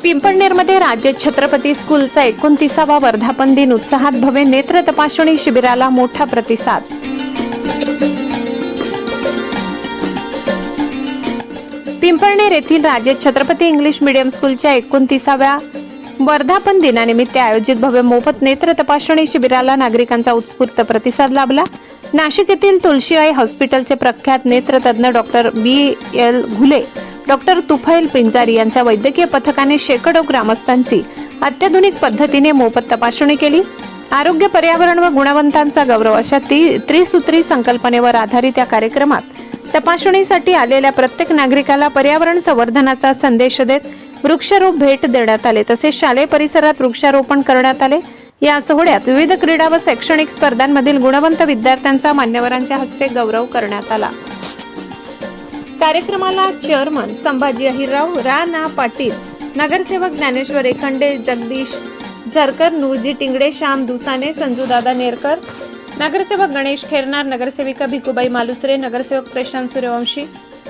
पिंपळनेरमध्ये राज्य छत्रपती स्कूलचा 29वा वर्धापन दिन उत्साहात भव्य नेत्र तपासणी शिबिराला मोठा प्रतिसाद। पिंपळनेर येथील राज्य छत्रपती इंग्लिश मीडियम स्कूलच्या 29व्या वर्धापन दिनानिमित्त आयोजित भव्य मोफत नेत्र तपासणी शिबिराला नागरिकांचा उत्स्फूर्त प्रतिसाद लाभला। नाशिक येथील तुळशीबाई हॉस्पिटलचे प्रख्यात नेत्रतज्ञ doctor BL Ghule, doctor Tufail Pinjari यांच्या वैद्यकीय पथकाने शेकडो ग्रामस्थांची अत्याधुनिक पद्धतीने मोफत तपासणी केली। आरोग्य, पर्यावरण व गुणवंतांचा गौरव अशा त्रिसूत्री संकल्पनेवर आधारित या कार्यक्रमात तपासणीसाठी आलेल्या प्रत्येक नागरिकाला पर्यावरण संवर्धनाचा संदेश देत वृक्षारोप भेट देण्यात आले। तसेच शालेय परिसरात वृक्षारोपण करण्यात आले। या सोहळ्यात विविध क्रीडा व शैक्षणिक स्पर्धांमधील गुणवंत विद्यार्थ्यांचा मान्यवरांच्या हस्ते गौरव करण्यात आला। कार्यक्रमाला चेअरमन संभाजी अहिरराव, रा पाटील, नगरसेवक ज्ञानेश्वर एखंडे, जगदीश झरकर, नूरजी टिंगडे, श्याम दुसाने, संजूदादा नेरकर, नगरसेवक गणेश खेरनार, नगरसेविका भिकुबाई मालुसरे, नगरसेवक प्रशांत सूर्यवंशी,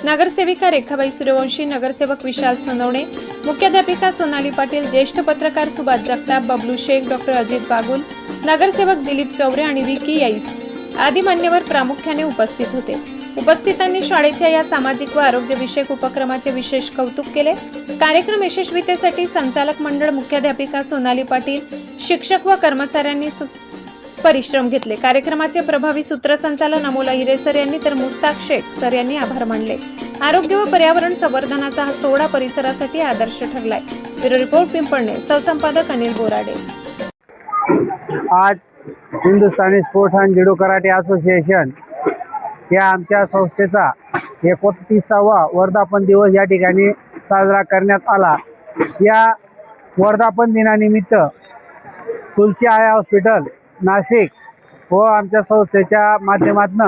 नगरसेविका रेखाबाई सूर्यवंशी, नगरसेवक विशाल सोनवणे, मुख्याध्यापिका सोनाली पाटील, ज्येष्ठ पत्रकार सुभाष जगताप, बबलू शेख, डॉक्टर अजित बागुल, नगरसेवक दिलीप चौरे आणि विकी याईस आदी मान्यवर प्रामुख्याने उपस्थित होते। उपस्थितांनी शाळेच्या या सामाजिक व आरोग्य विषयक उपक्रमाचे विशेष कौतुक केले। कार्यक्रम यशस्वीतेसाठी संचालक मंडळ, मुख्याध्यापिका सोनाली पाटील, शिक्षक व कर्मचाऱ्यांनी परिश्रम घेतले। कार्यक्रमाचे प्रभावी सूत्रसंचालन अमोल अहिरे सर यांनी तर मुस्ताक शेख सर यांनी आभार मानले। आरोग्य व पर्यावरण संवर्धनाचा हा सोहळा परिसरासाठी आदर्श ठरलाय। ब्युरो रिपोर्ट, पिंपळनेर, सहसंपादक अनिल बोराडे। आज Hindustani sports and judo karate association या आमच्या संस्थेचा 29वा वर्धापन दिवस या ठिकाणी साजरा करण्यात आला। या वर्धापन दिनानिमित्त तुळशी आई हॉस्पिटल नाशिक व आमच्या संस्थेच्या माध्यमातून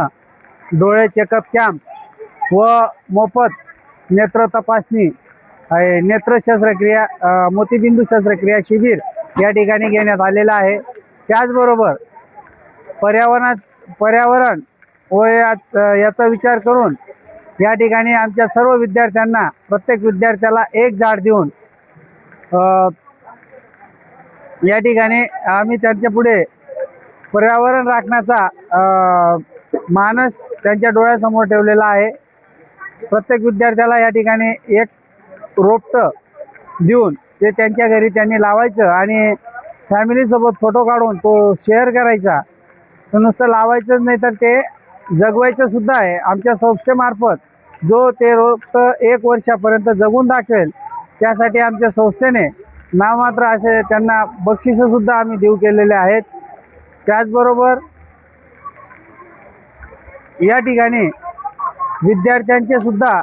डोळे चेकअप कॅम्प व मोफत नेत्र तपासणी, नेत्र शस्त्रक्रिया, मोतीबिंदू शस्त्रक्रिया शिबिर या ठिकाणी घेण्यात आलेला आहे। त्याचबरोबर पर्यावरण व याचा विचार करून या ठिकाणी आमच्या सर्व विद्यार्थ्यांना, प्रत्येक विद्यार्थ्याला एक झाड देऊन या ठिकाणी आम्ही त्यांच्या पुढे पर्यावरण राखण्याचा मानस त्यांच्या डोळ्यासमोर ठेवलेला आहे। प्रत्येक विद्यार्थ्याला या ठिकाणी एक रोपटं देऊन ते त्यांच्या घरी त्यांनी लावायचं आणि फॅमिलीसोबत फोटो काढून तो शेअर करायचा। तो नुसतं लावायचंच नाही तर ते जगवायचं सुद्धा आहे। आमच्या संस्थेमार्फत जो ते रोपटं 1 वर्षापर्यंत जगून दाखवेल त्यासाठी आमच्या संस्थेने नाममात्र असे त्यांना बक्षीससुद्धा आम्ही देऊ केलेले आहेत। त्याचबरोबर या ठिकाणी विद्यार्थ्यांचे सुद्धा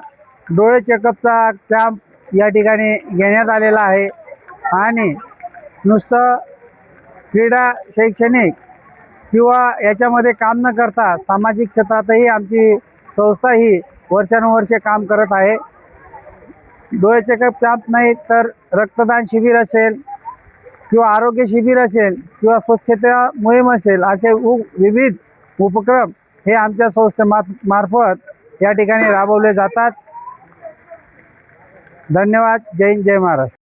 डोळे चेकअपचा कॅम्प या ठिकाणी घेण्यात आलेला आहे आणि नुसतं क्रीडा, शैक्षणिक किंवा याच्यामध्ये काम न करता सामाजिक क्षेत्रातही आमची संस्था ही वर्षानुवर्षे काम करत आहे। डोळे चेकअप कॅम्प नाही तर रक्तदान शिबिर असेल किंवा आरोग्य शिबिर असेल किंवा स्वच्छता मोहीम असेल, असे विविध उपक्रम हे आमच्या संस्थेमार्फत या ठिकाणी राबवले जातात। धन्यवाद। जय हिंद, जय महाराष्ट्र।